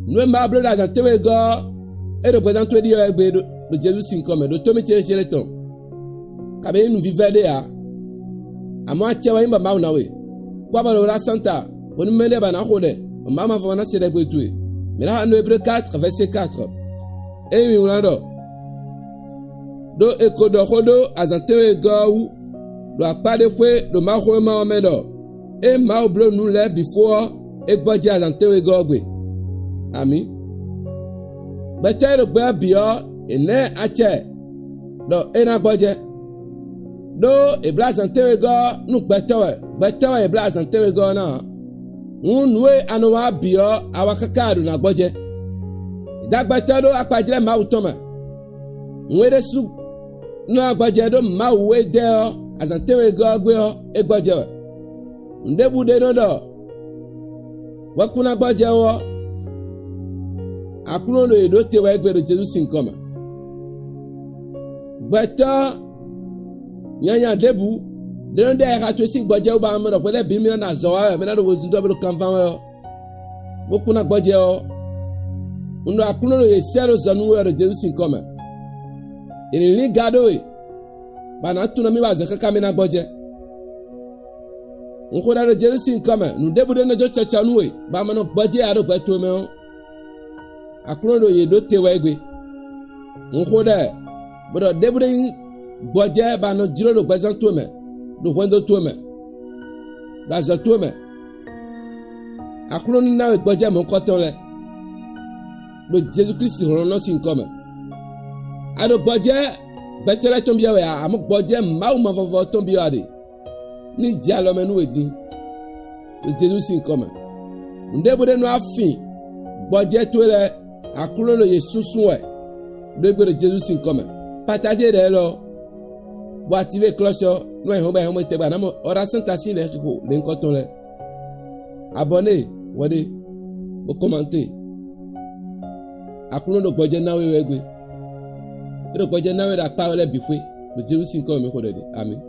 Nous m'ablo la zantewe go et représente Dieu avec de Jésus sin comme de Tommy chere ton. Kabe nous vivre là. À moi tiawa imba maunawe. Kwa ba la santa, on mele ba na khode. Mama fa na sele gbetu. Mais là en Hébreux 4 verset 4. Et oui on do ekodo khodo azantewe go do apade kwe do ma khoma omedo. Et ma blo nous là before e gboje azantewe go gbe. Ami. Better gbe bio ene ache. Do ena gboje. Do e blazantewe go nu gbetowe e blazantewe go na. Unwe anowa bio awakakadu na gboje. Dagbete do apajire ma utoma. Nwere su na gboje do ma we de o azantewe go gbe o e gboje. Ndebude no do. Wakuna gboje o. Akuno lo edo tewa egbe do Jesus sin koma. Beta nyanya debu de nde ha to sin gboje o ba mo do pele bi mi na zo wa me na do wozu do be kanfan o. Wakuna gboje o. Uno akuno lo yesero zanu we do Jesus sin koma. Eni li gado e. Bana tuna mi wazo kaka mi na gboje. Nko da do Jesus sin koma. Nu debu de no jo chacha nu e. Ba mo no gboje aro gbeto me o. Akuno yedo tewa egbe nkoda bodo debude boje ba no jiro do gbazan to me do wendo to me da za to me akuno ni na boje mo koton le do Jesus Christ hono sin koma ado boje betere tombia we am boje mawu ma vovo tombia ade ni dialo menu edi do Jesus sin koma ndebude no afin boje to le akuno lo yesusu we de gbe Jesus sin comme partager de lo bo activer cloche no e ho ba ho te ba na mo ora santa sin le ko le nkoton le abonner wode o commenter akuno lo gboje na we gbe gboje na we da pa le bi pe Jesus sin comme ko de amen.